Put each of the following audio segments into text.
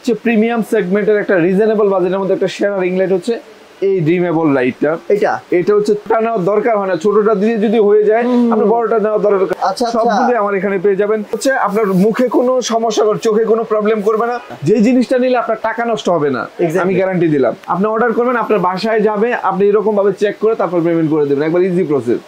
সবচেয়ে প্রিমিয়াম সেগমেন্টের একটা রিজনেবল বাজেটের মধ্যে একটা সেরা রিং লাইট হচ্ছে এই ড্রিমেবল লাইটটা। এটা হচ্ছে ছোটটা নেওয়ার দরকার হয় না, ছোটটা দিয়ে যদি হয়ে যায় আপনি বড়টা নেওয়ার দরকার। আচ্ছা, সবগুলো আমার এখানে পেয়ে যাবেন। হচ্ছে আপনার মুখে কোনো সমস্যা করে, চোখে কোনো প্রবলেম করবে না, যে জিনিসটা নিলে আপনার টাকা নষ্ট হবে না, আমি গ্যারান্টি দিলাম। আপনি অর্ডার করবেন, আপনার বাসায় যাবে, আপনি এরকম ভাবে চেক করে তারপর পেমেন্ট করে দেবেন, একবার ইজি প্রসেস।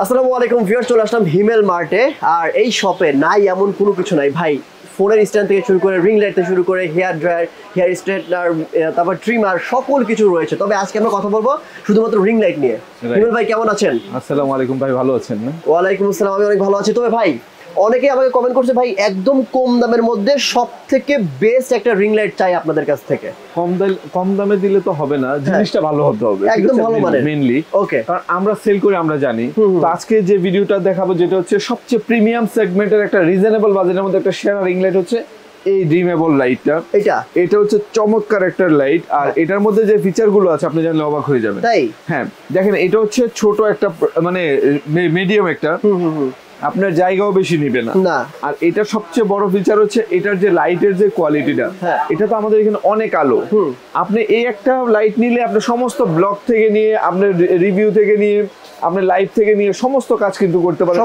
আসসালামু আলাইকুম ভিউয়ার্স, চলে আসলাম হিমেল মার্টে। আর এই শপে নাই এমন কোনো কিছু নাই ভাই। ফোনের স্ট্যান্ড থেকে শুরু করে রিং লাইট থেকে শুরু করে হেয়ার ড্রায়ার, হেয়ার স্ট্রেটনার, তারপর ট্রিমার, সকল কিছু রয়েছে। তবে আজকে আমরা কথা বলবো শুধুমাত্র রিং লাইট নিয়ে। হিমেল ভাই কেমন আছেন? আসসালামু আলাইকুম ভাই, ভালো আছেন না? ওয়ালাইকুম আসসালাম, আমি অনেক ভালো আছি। তবে ভাই অনেকে আমাকে কমেন্ট করছে ভাই একদম কম দামের মধ্যে সবথেকে বেস্ট একটা রিং লাইট চাই আপনাদের কাছ থেকে। কম দামে দিলে তো হবে না, জিনিসটা ভালো হতে হবে, একদম ভালো মানের মেইনলি। ওকে, কারণ আমরা সেল করি, আমরা জানি। তো আজকে যে ভিডিওটা দেখাবো যেটা হচ্ছে সবচেয়ে প্রিমিয়াম সেগমেন্টের একটা রিজনেবল বাজেটের মধ্যে একটা সেরা রিং লাইট হচ্ছে এই ড্রিমেবল লাইটটা। এটা হচ্ছে চমৎকার একটা লাইট। আর এটার মধ্যে যে ফিচার গুলো আছে আপনি জানলে অবাক হয়ে যাবেন। তাই? হ্যাঁ, দেখেন এটা হচ্ছে ছোট একটা মানে মিডিয়াম একটা, আপনার জায়গাও বেশি নিবে না। আর এটা সবচেয়ে বড় ফিচার হচ্ছে এটার যে লাইটের যে কোয়ালিটিটা, এটা তো আমাদের এখানে অনেক আলো। আপনি এই একটা লাইট নিলে আপনি সমস্ত ব্লগ থেকে নিয়ে, আপনার রিভিউ থেকে নিয়ে, আপনি লাইভ থেকে নিয়ে সমস্ত কাজ কিন্তু করতে পারেন।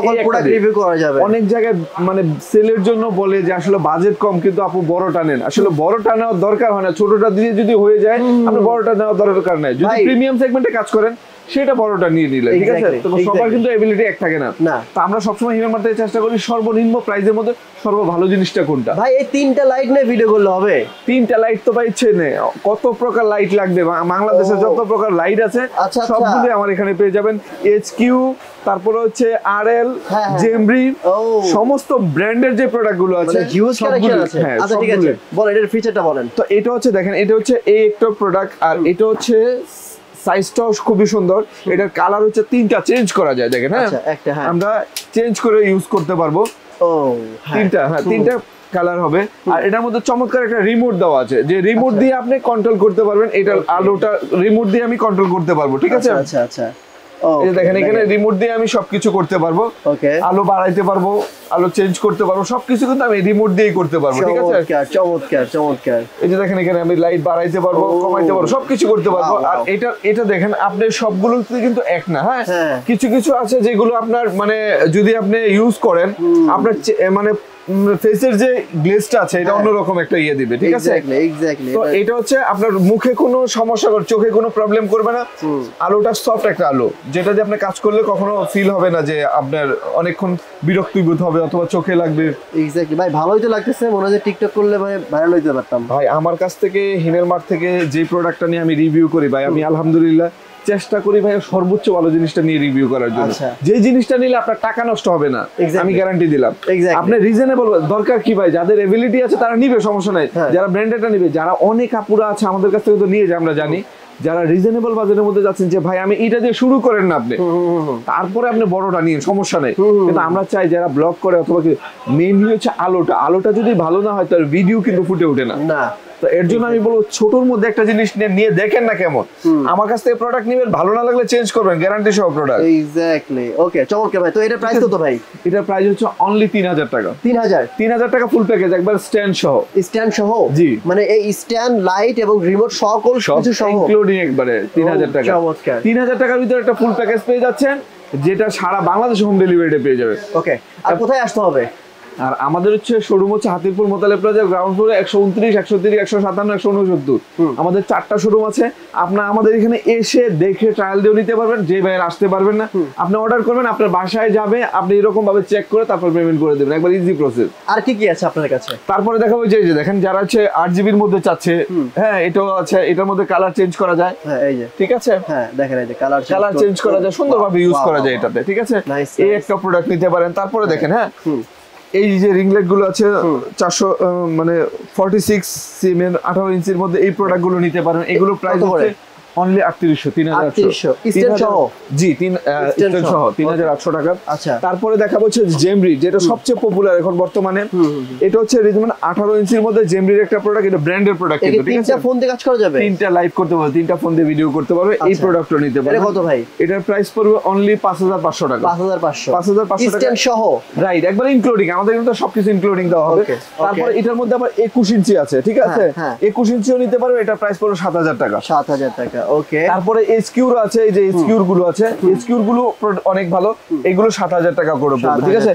অনেক জায়গায় মানে সেলের জন্য বলে যে আসলে বাজেট কম, কিন্তু আপু বড়টা নেন। আসলে বড়টা নেওয়ার দরকার হয় না, ছোটটা দিয়ে যদি হয়ে যায় আপনি বড়টা নেওয়ার দরকার নাই। যদি প্রিমিয়াম সেগমেন্টে কাজ করেন সেটা বড়টা নিয়ে নিলে ঠিক আছে। তো সবার কিন্তু এবিলিটি এক থাকে না। তো আমরা সবসময় হিমেল মার্ট থেকে চেষ্টা করি সর্বনিম্ন প্রাইসের মধ্যে সর্ব ভালো জিনিসটা কোনটা। ভাই এই তিনটা লাইট নিয়ে ভিডিও করলে হবে? তিনটা লাইট তো ভাই চেনে, কত প্রকার লাইট লাগবে, বাংলাদেশে যত প্রকার লাইট আছে সবগুলো আমার এখানে পেয়ে যাবেন। এইচকিউ, তারপরে হচ্ছে আরএল, জেমব্রি, সমস্ত ব্র্যান্ডের যে প্রোডাক্ট গুলো আছে হিউজ কালেকশন আছে। আচ্ছা ঠিক আছে, বল এটার ফিচারটা বলেন। তো এটা হচ্ছে দেখেন, এটা হচ্ছে এই একটা প্রোডাক্ট। আর এটা হচ্ছে সাইজটাও খুবই সুন্দর। এটার কালার হচ্ছে তিনটা চেঞ্জ করা যায়, দেখেন। হ্যাঁ, আমরা চেঞ্জ করে ইউজ করতে পারবো। তিনটা কালার হবে। আর এটার মধ্যে চমৎকার একটা রিমোট দেওয়া আছে, যে রিমোট দিয়ে আপনি কন্ট্রোল করতে পারবেন। এটার আলোটা রিমোট দিয়ে আমি কন্ট্রোল করতে পারবো, ঠিক আছে? আচ্ছা আচ্ছা, এই দেখেন এখানে রিমোট দিয়ে আমি সবকিছু করতে পারবো। আলো বাড়াইতে পারবো, আলো চেঞ্জ করতে পারবো, সবকিছু কিন্তু আমি রিমোট দিয়েই করতে পারবো, ঠিক আছে? চমৎকার চমৎকার। এই যে দেখেন এখানে আমি লাইট বাড়াইতে পারবো, কমাইতে পারবো, সবকিছু করতে পারবো। আর এটা দেখেন আপনার সবগুলো কিন্তু এক না। হ্যাঁ, কিছু কিছু আছে যেগুলো আপনার মানে যদি আপনি ইউজ করেন আপনার মানে ফেসের যে গ্লেজটা আছে এটা অন্যরকম একটা ইয়ে দিবে, ঠিক আছে? তো এটা হচ্ছে আপনার মুখে কোনো সমস্যা করে, চোখে কোনো প্রবলেম করবে না। আলোটা সফট একটা আলো, যেটা দিয়ে আপনি কাজ করলে কখনো ফিল হবে না যে আপনার অনেকক্ষণ বিরক্তি বোধ হবে অথবা চোখে লাগবে। এক্স্যাক্টলি ভাই, ভালোই তো লাগতেছে, মনে হয় টিকটক করলে মানে ভাইরাল হইতে পারতাম। ভাই আমার কাছ থেকে হিমেল মার্ট থেকে যে প্রোডাক্টটা নিয়ে আমি রিভিউ করি ভাই, আমি আলহামদুলিল্লাহ চেষ্টা করি ভাই সর্বোচ্চ ভালো জিনিসটা নিয়ে রিভিউ করার জন্য। যে জিনিসটা নিলে আপনার টাকা নষ্ট হবে না, আমি গ্যারান্টি দিলাম। আপনি রিজনেবল দরকার কি ভাই, যাদের এবিলিটি আছে তারা নিবে, সমস্যা নাই। যারা ব্র্যান্ডেডটা নিবে, যারা অনেক আপুরা আছে আমাদের কাছ থেকে তো নিয়ে যায়, আমরা জানি। যারা রিজনেবল বাজেটের মধ্যে যাচ্ছেন যে ভাই আমি এটা দিয়ে শুরু করেন না আপনি, তারপরে আপনি বড়টা নিয়ে সমস্যা নেই। কিন্তু আমরা চাই যারা ব্লগ করে অথবা মেইনলি হচ্ছে আলোটা যদি ভালো না হয় তার ভিডিও কিন্তু ফুটে ওঠে না। তো এর জন্য আমি বলবো ছোটর মধ্যে একটা জিনিস নিয়ে দেখেন না কেমন। আমার কাছ থেকে প্রোডাক্ট নেবেন, ভালো না লাগলে চেঞ্জ করবেন, গ্যারান্টি সহ প্রোডাক্ট। এক্স্যাক্টলি, ওকে চমৎকার ভাই। তো এটার প্রাইস কত ভাই? এটার প্রাইস হচ্ছে অনলি 3000 টাকা। 3000 টাকা ফুল প্যাকেজ, একবার স্ট্যান্ড সহ। স্ট্যান্ড সহ? জি, মানে এই স্ট্যান্ড, লাইট এবং রিমোট সকল কিছু সহ ইনক্লুডিং একবারে 3000 টাকা। 3000 টাকার ভিতরে একটা ফুল প্যাকেজ পেয়ে যাচ্ছেন, যেটা সারা বাংলাদেশে হোম ডেলিভারিতে পেয়ে যাবে। ওকে, আর কোথায় আসতে হবে? আর আমাদের হচ্ছে শোরুম হচ্ছে হাতিরপুল মোতালেব প্লাজা, গ্রাউন্ড ফ্লোরে 129, 130, 157, 169। আমাদের 4টা শোরুম আছে। আপনার আমাদের এখানে এসে দেখে ট্রায়াল দিয়ে নিতে পারবেন। যে ভাইয়ের আসতে পারবেন না, আপনি অর্ডার করবেন, আপনার বাসায় যাবে, আপনি এরকম ভাবে চেক করে তারপর পেমেন্ট করে দেবেন, একবার ইজি প্রসেস। আর কি কি আছে আপনার কাছে? তারপরে দেখাবো যে দেখেন যারা হচ্ছে 8 জিবির মধ্যে চাচ্ছে, হ্যাঁ এটাও আছে। এটার মধ্যে কালার চেঞ্জ করা যায়। হ্যাঁ এই যে, ঠিক আছে। হ্যাঁ দেখেন এই যে কালার চেঞ্জ করা যায়, সুন্দরভাবে ইউজ করা যায় এটাতে, ঠিক আছে? এই একটা প্রোডাক্ট নিতে পারেন। তারপরে দেখেন, হ্যাঁ এই যে রিং লাইট গুলো আছে 400 মানে 46 সিএম 18 ইঞ্চির মধ্যে, এই প্রোডাক্ট গুলো নিতে পারেন। এগুলো প্রাইস হচ্ছে অনলি 3800 3800 স্ট্যান্ড সহ জি স্ট্যান্ড সহ 3800 টাকা। আচ্ছা তারপরে দেখাবো হচ্ছে জেমরি, যেটা সবচেয়ে পপুলার এখন বর্তমানে। এটা হচ্ছে রিজমান 18 ইঞ্চির মধ্যে জেমরির একটা প্রোডাক্ট, এটা ব্র্যান্ডের প্রোডাক্ট কিন্তু, ঠিক আছে? তিনটা ফোন দিয়ে কাজ করা যাবে, তিনটা লাইভ করতে পারবে, তিনটা ফোন দিয়ে ভিডিও করতে পারবে, এই প্রোডাক্টটা নিতে পারবে। এটা কত ভাই? এটার প্রাইস পড়বে অনলি 5500 টাকা। 5500 টাকা স্ট্যান্ড সহ, রাইট, একবার ইনক্লুডিং, আমাদের কিন্তু সবকিছু ইনক্লুডিং দেওয়া হবে। তারপরে এটার মধ্যে আবার 21 ইঞ্চি আছে, ঠিক আছে? 21 ইঞ্চিও নিতে পারবে, এটা প্রাইস পড়বে 7000 টাকা। 7000 টাকা, ওকে। তারপরে এসকিউর আছে, এই যে এসকিউর গুলো আছে, এসকিউর গুলো অনেক ভালো, এগুলো 7000 টাকা করে পড়বে, ঠিক আছে?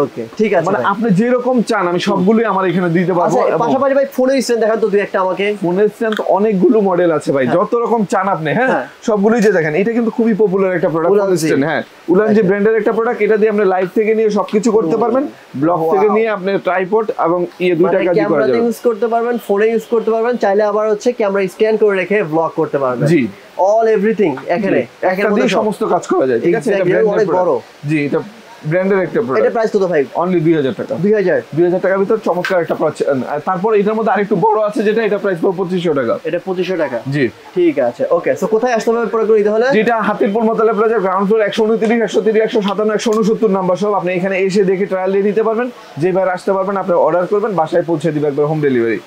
ওকে, ঠিক আছে। মানে আপনি যেরকম চান আমি সবগুলোই আমার এখানে দিতে পারবো। পাশাপাশি ভাই ফোনের স্ট্যান্ড দেখান তো দুই একটা আমাকে। ফোনের স্ট্যান্ড অনেকগুলো মডেল আছে ভাই, যত রকম চান আপনি, হ্যাঁ সবগুলোই যে দেখেন। এটা কিন্তু খুবই পপুলার একটা প্রোডাক্ট, ফোন স্ট্যান্ড। হ্যাঁ, উলানজি ব্র্যান্ডের একটা প্রোডাক্ট, এটা দিয়ে আপনি লাইভ থেকে নিয়ে সবকিছু করতে পারবেন, ব্লগ থেকে নিয়ে আপনি ট্রাইপড এবং দুইটা কাজ করা যাবে। ক্যামেরাতে ইউজ করতে পারবেন, ফোনে ইউজ করতে পারবেন, চাইলে আবার হচ্ছে ক্যামেরা স্ট্যান্ড করে রেখে ব্লগ করতে পারবেন। জি, অল এভরিথিং এখানে এখানে দিয়ে সমস্ত কাজ করা যায়, ঠিক আছে? এটা অনেক বড়। জি, এটা ব্র্যান্ডের একটা প্রোডাক্ট। এটা প্রাইস কত ভাই? অনলি 2000 টাকা। 2000 টাকার ভিতর চমৎকার একটা তারপর এটার মধ্যে আরেকটু বড় আছে, যেটা এটা প্রাইস পড়বে 2500 টাকা। এটা 2500 টাকা, জি ঠিক আছে। ওকে, সো কোথায় আসতে হবে প্রোডাক্ট নিতে হলে? যেটা Hatirpool মোতালে plaza ground floor 129 130 157 169 number সব, আপনি এখানে এসে দেখে ট্রায়াল দিয়ে নিতে পারবেন। যেবার আসতে পারবেন আপনি অর্ডার করবেন, বাসায় পৌঁছে দিবে একবার হোম ডেলিভারি।